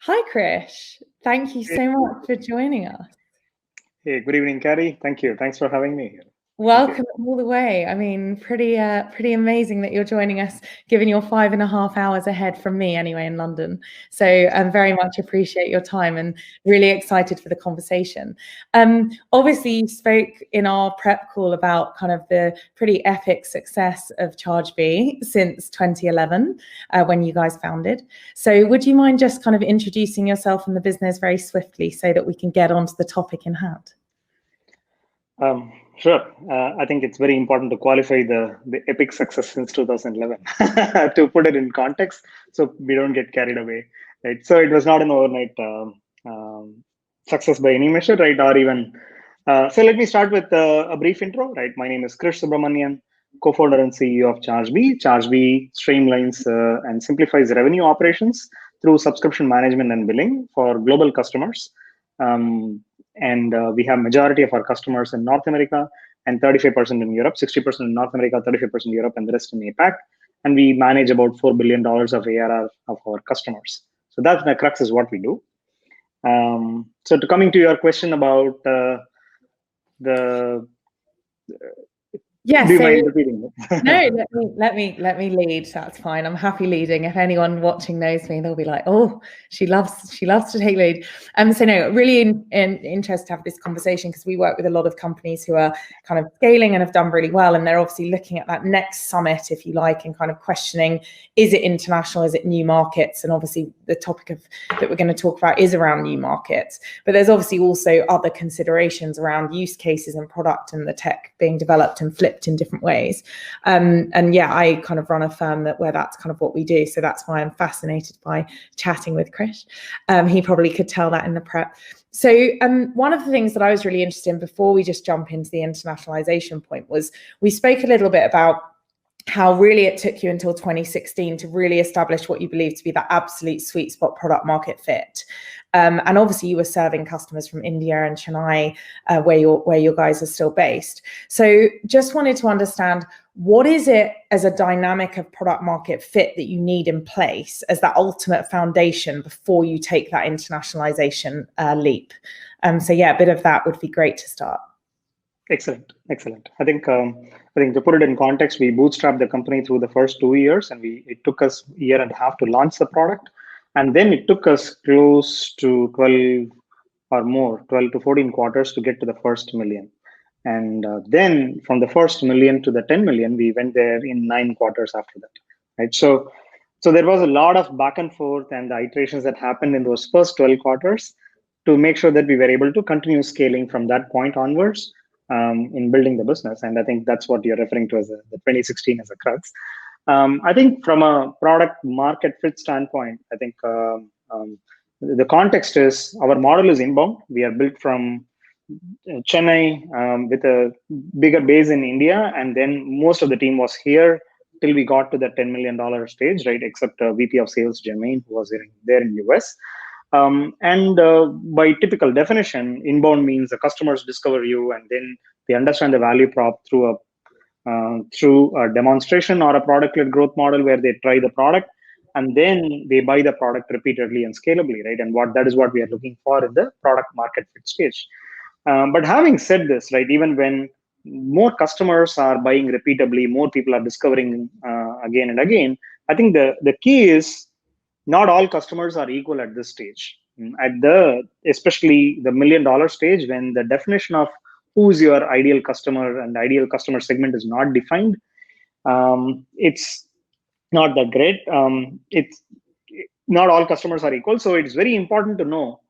Hi, Krish. Thank you so much for joining us. Hey, good evening, Carrie. Thank you. Thanks for having me here. Welcome all the way. I mean, pretty amazing that you're joining us, given you're 5.5 hours ahead from me anyway in London. So I very much appreciate your time and really excited for the conversation. Obviously, you spoke in our prep call about kind of the pretty epic success of Chargebee since 2011, when you guys founded. So would you mind just kind of introducing yourself and the business very swiftly so that we can get onto the topic in hand? Sure. I think it's very important to qualify the epic success since 2011 to put it in context, so we don't get carried away. Right. So it was not an overnight success by any measure, right? Or even. So let me start with a brief intro. Right. My name is Krish Subramanian, co-founder and CEO of Chargebee. Chargebee streamlines and simplifies revenue operations through subscription management and billing for global customers. And we have majority of our customers in North America and 35% in Europe, 60% in North America, 35% in Europe, and the rest in APAC. And we manage about $4 billion of ARR of our customers. So that's the crux is what we do. So coming to your question about Yes. Do you mind repeating it? No, let me lead. That's fine. I'm happy leading. If anyone watching knows me, they'll be like, "Oh, she loves to take lead." So no, really interested to have this conversation because we work with a lot of companies who are kind of scaling and have done really well, and they're obviously looking at that next summit, if you like, and kind of questioning: is it international? Is it new markets? And obviously, the topic that we're going to talk about is around new markets. But there's obviously also other considerations around use cases and product and the tech being developed and flipped in different ways. And yeah, I kind of run a firm where that's kind of what we do. So that's why I'm fascinated by chatting with Krish. He probably could tell that in the prep. So one of the things that I was really interested in before we just jump into the internationalization point was we spoke a little bit about how really it took you until 2016 to really establish what you believe to be that absolute sweet spot product market fit. And obviously you were serving customers from India and Chennai, where your guys are still based. So just wanted to understand, what is it as a dynamic of product market fit that you need in place as that ultimate foundation before you take that internationalization leap? So yeah, a bit of that would be great to start. Excellent. I think to put it in context, we bootstrapped the company through the first 2 years, and it took us a year and a half to launch the product, and then it took us close to 12 to 14 quarters to get to the first million. And then from the first million to the 10 million, we went there in 9 quarters after that. Right. So there was a lot of back and forth and the iterations that happened in those first 12 quarters to make sure that we were able to continue scaling from that point onwards. In building the business. And I think that's what you're referring to as the 2016 as a crux. I think from a product market fit standpoint, I think the context is our model is inbound. We are built from Chennai with a bigger base in India. And then most of the team was here till we got to the $10 million stage, right? Except VP of Sales, Jermaine, who was there in US. By typical definition, inbound means the customers discover you, and then they understand the value prop through a demonstration or a product-led growth model where they try the product, and then they buy the product repeatedly and scalably, right? And that is what we are looking for in the product market fit stage. But having said this, right, even when more customers are buying repeatably, more people are discovering again and again, I think the key is not all customers are equal at this stage. Especially the $1 million stage, when the definition of who's your ideal customer and ideal customer segment is not defined, it's not that great. It's not all customers are equal. So it's very important to know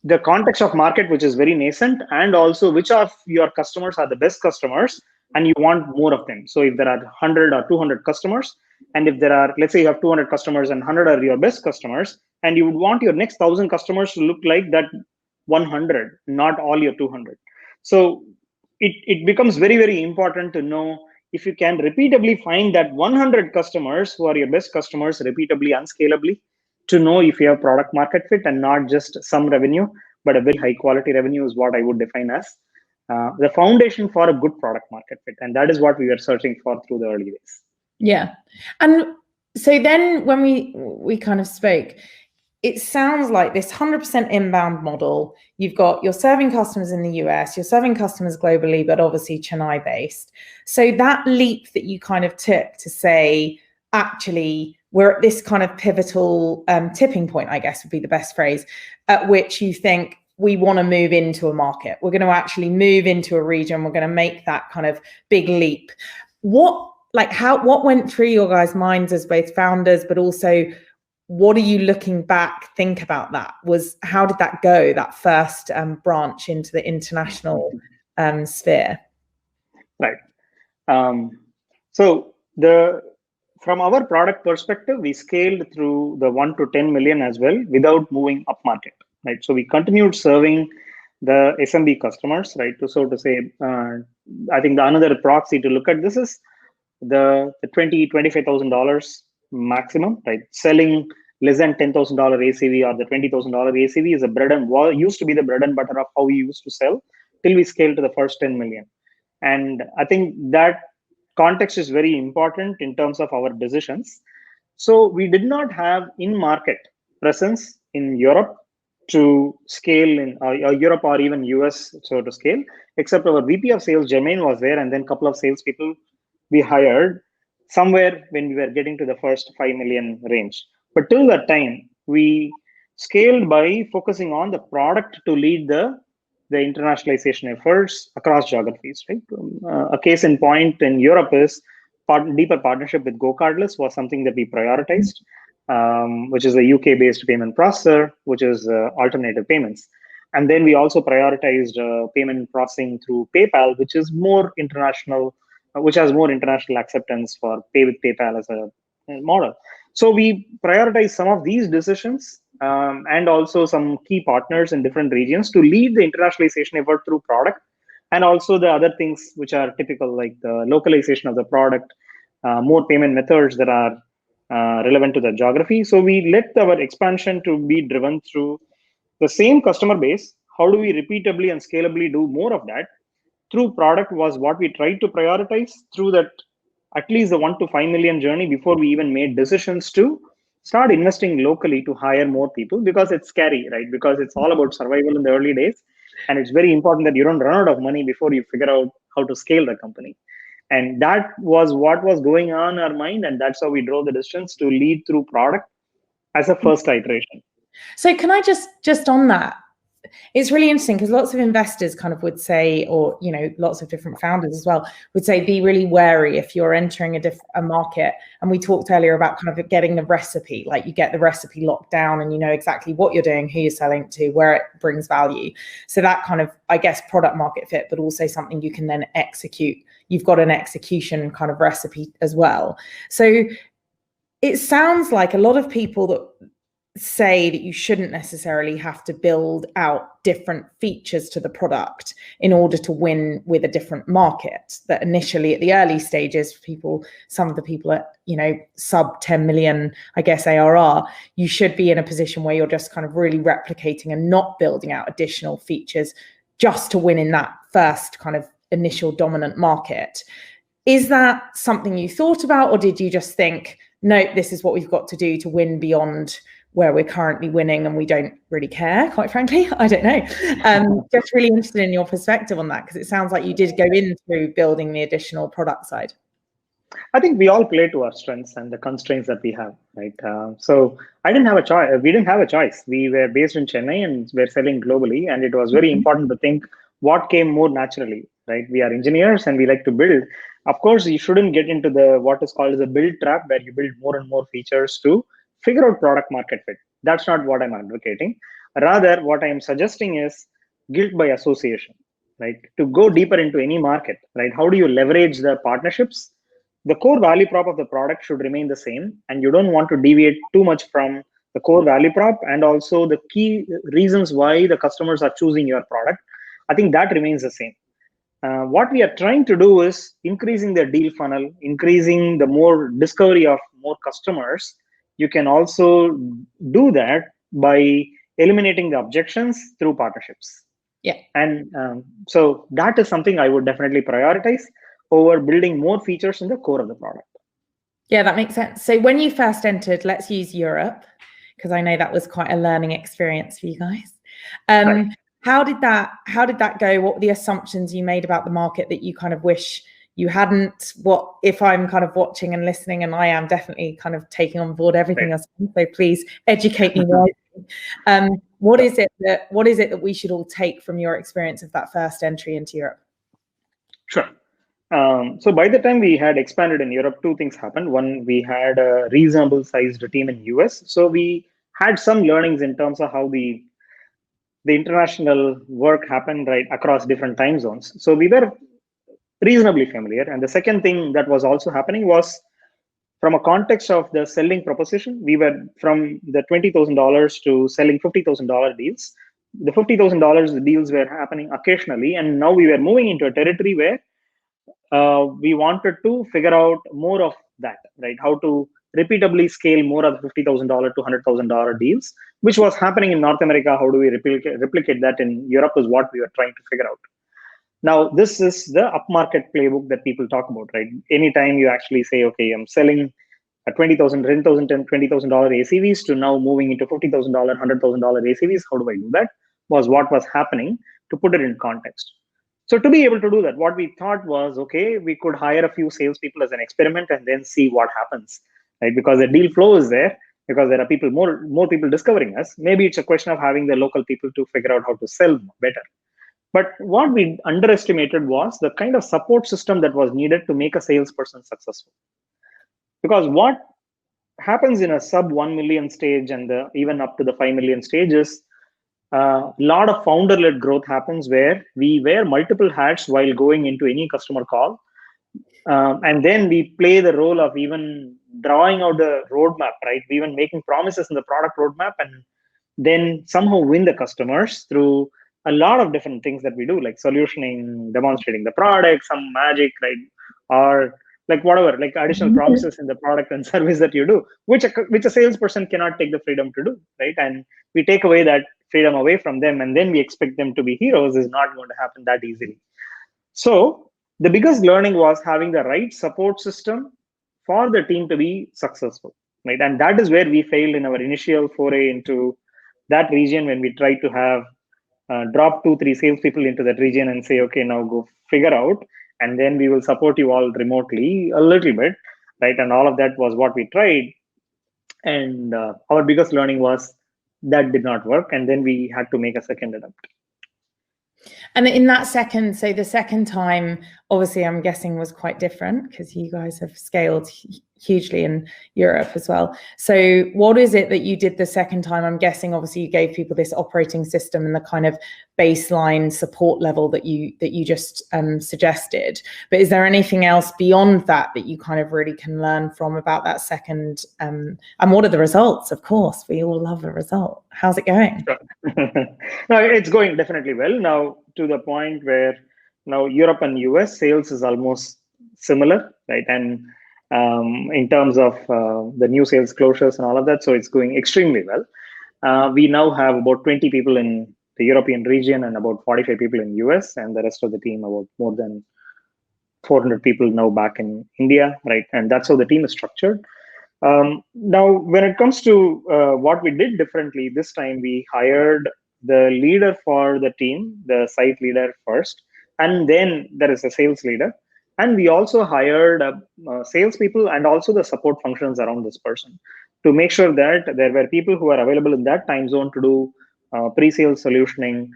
the context of market, which is very nascent, and also which of your customers are the best customers, and you want more of them. So if there are 100 or 200 customers, and if there are, let's say you have 200 customers and 100 are your best customers, and you would want your next 1,000 customers to look like that 100, not all your 200. So it becomes very, very important to know if you can repeatably find that 100 customers who are your best customers repeatably and scalably, to know if you have product market fit and not just some revenue, but a very high quality revenue is what I would define as the foundation for a good product market fit. And that is what we were searching for through the early days. Yeah. And So then when we kind of spoke, it sounds like this 100% inbound model. You're serving customers in the US, you're serving customers globally, but obviously Chennai based. So that leap that you kind of took to say, actually, we're at this kind of pivotal tipping point, I guess would be the best phrase, at which you think we want to move into a market. We're going to actually move into a region. We're going to make that kind of big leap. What went through your guys' minds as both founders, but also what are you looking back, think about that? How did that go, that first branch into the international sphere? Right. So from our product perspective, we scaled through the 1 to 10 million as well without moving up market. Right. So we continued serving the SMB customers, right? So to say, I think another proxy to look at this is the $25,000 maximum, right? Selling less than $10,000 ACV or the $20,000 ACV is used to be the bread and butter of how we used to sell till we scaled to the first 10 million. And I think that context is very important in terms of our decisions. So we did not have in-market presence in Europe to scale in Europe or even US, so to scale, except our VP of sales, Jermaine, was there, and then a couple of salespeople we hired somewhere when we were getting to the first 5 million range. But till that time, we scaled by focusing on the product to lead the internationalization efforts across geographies. Right? A case in point in Europe is deeper partnership with GoCardless was something that we prioritized, which is a UK-based payment processor, which is alternative payments. And then we also prioritized payment processing through PayPal, which is more international, which has more international acceptance for pay with PayPal as a model. So we prioritize some of these decisions and also some key partners in different regions to lead the internationalization effort through product, and also the other things which are typical, like the localization of the product, more payment methods that are relevant to the geography. So we let our expansion to be driven through the same customer base. How do we repeatably and scalably do more of that? Through product was what we tried to prioritize through that, at least the 1 to 5 million journey, before we even made decisions to start investing locally to hire more people, because it's scary, right? Because it's all about survival in the early days. And it's very important that you don't run out of money before you figure out how to scale the company. And that was what was going on in our mind. And that's how we drove the decisions to lead through product as a first iteration. So can I just on that, it's really interesting because lots of investors kind of would say, or, you know, lots of different founders as well would say, be really wary if you're entering a market. And we talked earlier about kind of getting the recipe, like you get the recipe locked down and you know exactly what you're doing, who you're selling to, where it brings value. So that kind of, I guess, product market fit, but also something you can then execute. You've got an execution kind of recipe as well. So it sounds like a lot of people that say that you shouldn't necessarily have to build out different features to the product in order to win with a different market. That initially at the early stages, some of the people at, you know, sub 10 million, I guess, ARR, you should be in a position where you're just kind of really replicating and not building out additional features just to win in that first kind of initial dominant market. Is that something you thought about, or did you just think, no, this is what we've got to do to win beyond where we're currently winning and we don't really care, quite frankly? I don't know. Just really interested in your perspective on that, because it sounds like you did go in through building the additional product side. I think we all play to our strengths and the constraints that we have, right? So I didn't have a choice. We didn't have a choice. We were based in Chennai and we're selling globally. And it was very important to think what came more naturally, right? We are engineers and we like to build. Of course, you shouldn't get into what is called as a build trap, where you build more and more features to figure out product market fit. That's not what I'm advocating. Rather, what I am suggesting is guilt by association, right? To go deeper into any market, right? How do you leverage the partnerships? The core value prop of the product should remain the same, and you don't want to deviate too much from the core value prop and also the key reasons why the customers are choosing your product. I think that remains the same. What we are trying to do is increasing the deal funnel, increasing the more discovery of more customers. You can also do that by eliminating the objections through partnerships. Yeah. And so that is something I would definitely prioritize over building more features in the core of the product. Yeah, that makes sense. So when you first entered, let's use Europe, because I know that was quite a learning experience for you guys. Right. How did that go? What were the assumptions you made about the market that you kind of wish you hadn't? What if I'm kind of watching and listening, and I am definitely kind of taking on board everything you're saying, so please educate me wisely. What is it that we should all take from your experience of that first entry into Europe? Sure. So by the time we had expanded in Europe, two things happened. One, we had a reasonable sized team in US. So we had some learnings in terms of how the international work happened right across different time zones. So we were reasonably familiar. And the second thing that was also happening was from a context of the selling proposition, we were from the $20,000 to selling $50,000 deals. The $50,000 deals were happening occasionally. And now we were moving into a territory where we wanted to figure out more of that, right? How to repeatably scale more of the $50,000 to $100,000 deals, which was happening in North America. How do we replicate that in Europe is what we were trying to figure out. Now, this is the upmarket playbook that people talk about, right? Anytime you actually say, okay, I'm selling a $20,000, $10,000, $20,000 ACVs to now moving into $50,000, $100,000 ACVs, how do I do that? Was what was happening to put it in context. So to be able to do that, what we thought was, okay, we could hire a few salespeople as an experiment and then see what happens, right? Because the deal flow is there, because there are more people discovering us. Maybe it's a question of having the local people to figure out how to sell better. But what we underestimated was the kind of support system that was needed to make a salesperson successful. Because what happens in a sub 1 million stage and even up to the 5 million stages, a lot of founder-led growth happens where we wear multiple hats while going into any customer call. And then we play the role of even drawing out the roadmap, right? We even making promises in the product roadmap and then somehow win the customers through a lot of different things that we do, like solutioning, demonstrating the product, some magic, right? Or like whatever, like additional promises in the product and service that you do, which a salesperson cannot take the freedom to do, right? And we take away that freedom away from them, and then we expect them to be heroes is not going to happen that easily. So the biggest learning was having the right support system for the team to be successful, right? And that is where we failed in our initial foray into that region when we tried to have drop 2-3 salespeople into that region and say, okay, now go figure out, and then we will support you all remotely a little bit, right? And all of that was what we tried. And our biggest learning was that did not work. And then we had to make a second attempt. And in that second, so the second time, obviously, I'm guessing was quite different because you guys have scaled hugely in Europe as well. So what is it that you did the second time? I'm guessing, obviously, you gave people this operating system and the kind of baseline support level that you just suggested. But is there anything else beyond that that you kind of really can learn from about that second? And what are the results? Of course, we all love a result. How's it going? No, it's going definitely well now, to the point where now Europe and US sales is almost similar, right? And in terms of the new sales closures and all of that, so it's going extremely well. We now have about 20 people in the European region and about 45 people in US, and the rest of the team, about more than 400 people now back in India, right? And that's how the team is structured. Now, when it comes to what we did differently this time, we hired the leader for the team, the site leader first, and then there is a sales leader. And we also hired salespeople and also the support functions around this person to make sure that there were people who are available in that time zone to do pre-sales solutioning,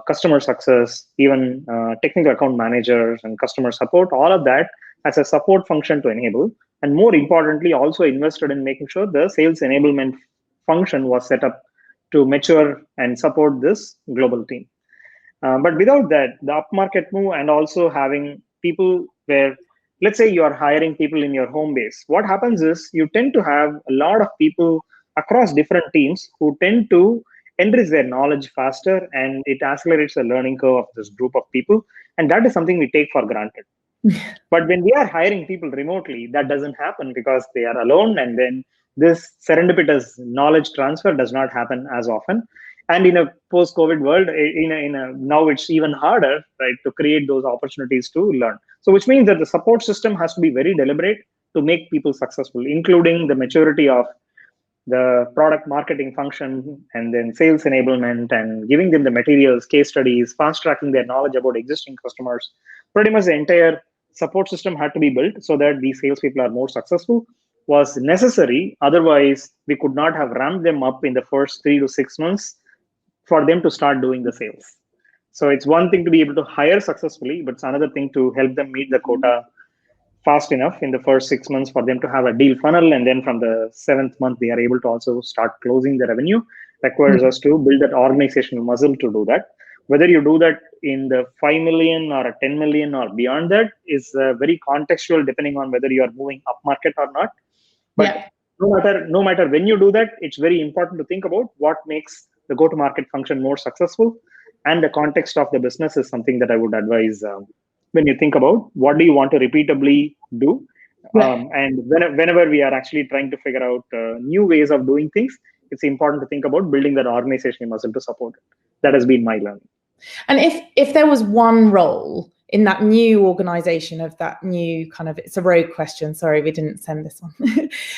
customer success, even technical account managers and customer support, all of that as a support function to enable. And more importantly, also invested in making sure the sales enablement function was set up to mature and support this global team. But without that, the upmarket move and also having people where, let's say you are hiring people in your home base, what happens is you tend to have a lot of people across different teams who tend to enrich their knowledge faster, and it accelerates the learning curve of this group of people. And that is something we take for granted. But when we are hiring people remotely, that doesn't happen because they are alone, and then this serendipitous knowledge transfer does not happen as often. And in a post-COVID world, now it's even harder, right, to create those opportunities to learn. So which means that the support system has to be very deliberate to make people successful, including the maturity of the product marketing function and then sales enablement and giving them the materials, case studies, fast tracking their knowledge about existing customers. Pretty much the entire support system had to be built so that these salespeople are more successful was necessary. Otherwise, we could not have ramped them up in the first 3 to 6 months for them to start doing the sales. So it's one thing to be able to hire successfully, but it's another thing to help them meet the quota fast enough in the first 6 months for them to have a deal funnel. And then from the 7th month, they are able to also start closing the revenue. Requires us to build that organizational muscle to do that. Whether you do that in the 5 million or a 10 million or beyond that is very contextual, depending on whether you are moving up market or not. But no matter when you do that, it's very important to think about what makes the go-to-market function more successful. And the context of the business is something that I would advise when you think about what do you want to repeatably do. And whenever we are actually trying to figure out new ways of doing things, it's important to think about building that organizational muscle to support it. That has been my learning. And if there was one role in that new organization of that new kind of, it's a rogue question, sorry, we didn't send this one.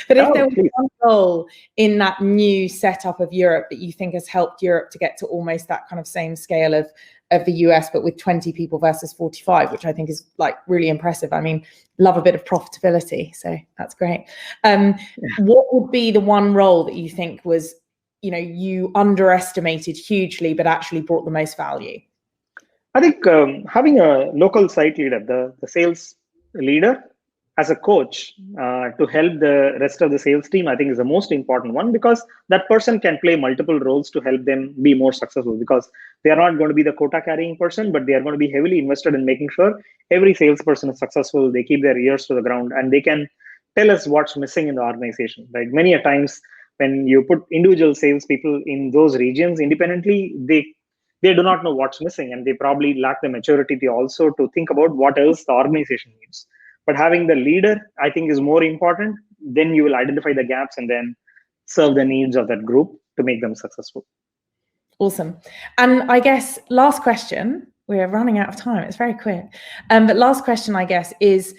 But if there was one role in that new setup of Europe that you think has helped Europe to get to almost that kind of same scale of the US, but with 20 people versus 45, which I think is like really impressive. I mean, love a bit of profitability, so that's great. What would be the one role that you think was, you underestimated hugely, but actually brought the most value? I think having a local site leader, the sales leader as a coach to help the rest of the sales team, I think is the most important one, because that person can play multiple roles to help them be more successful, because they are not going to be the quota carrying person, but they are going to be heavily invested in making sure every salesperson is successful. They keep their ears to the ground and they can tell us what's missing in the organization. Like many a times when you put individual salespeople in those regions independently, they do not know what's missing, and they probably lack the maturity to also to think about what else the organization needs. But having the leader, I think, is more important. Then you will identify the gaps and then serve the needs of that group to make them successful. Awesome. And I guess last question, we're running out of time. It's very quick. But last question, I guess, is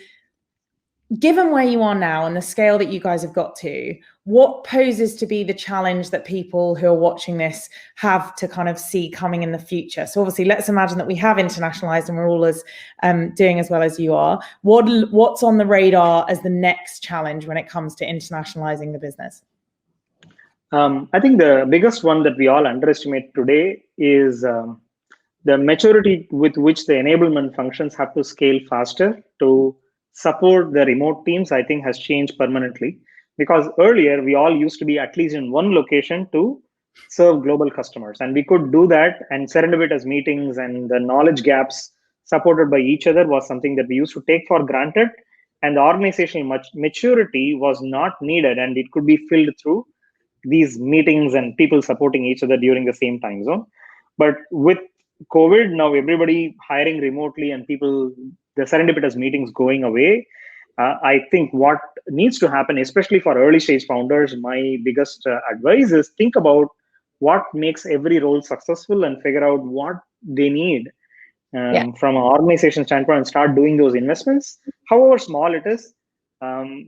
given where you are now and the scale that you guys have got to, what poses to be the challenge that people who are watching this have to kind of see coming in the future? So obviously, let's imagine that we have internationalized and we're all as doing as well as you are. What's on the radar as the next challenge when it comes to internationalizing the business? I think the biggest one that we all underestimate today is the maturity with which the enablement functions have to scale faster to support the remote teams. I think has changed permanently, because earlier we all used to be at least in one location to serve global customers, and we could do that, and serendipitous meetings and the knowledge gaps supported by each other was something that we used to take for granted, and the organizational maturity was not needed, and it could be filled through these meetings and people supporting each other during the same time zone. But with COVID, now everybody hiring remotely and the serendipitous meetings going away. I think what needs to happen, especially for early stage founders, my biggest advice is think about what makes every role successful and figure out what they need from an organization standpoint and start doing those investments, however small it is,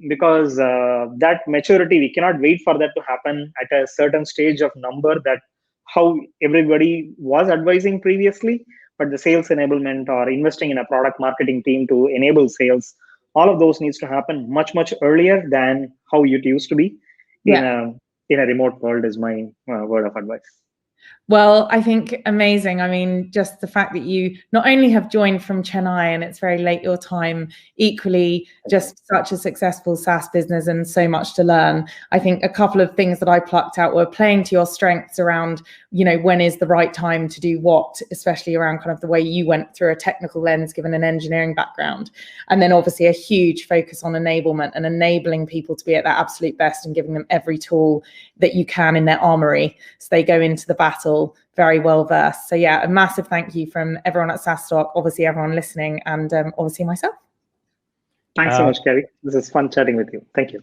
because that maturity, we cannot wait for that to happen at a certain stage of number that how everybody was advising previously. But the sales enablement or investing in a product marketing team to enable sales, all of those needs to happen much, much earlier than how it used to be in a remote world is my word of advice. Well, I think amazing. I mean, just the fact that you not only have joined from Chennai and it's very late your time, equally just such a successful SaaS business and so much to learn. I think a couple of things that I plucked out were playing to your strengths around, when is the right time to do what, especially around kind of the way you went through a technical lens, given an engineering background. And then obviously a huge focus on enablement and enabling people to be at their absolute best and giving them every tool that you can in their armory so they go into the battle very well versed. So yeah, a massive thank you from everyone at SaaStock, obviously everyone listening, and obviously myself. Thanks so much, Carrie. This is fun chatting with you. Thank you.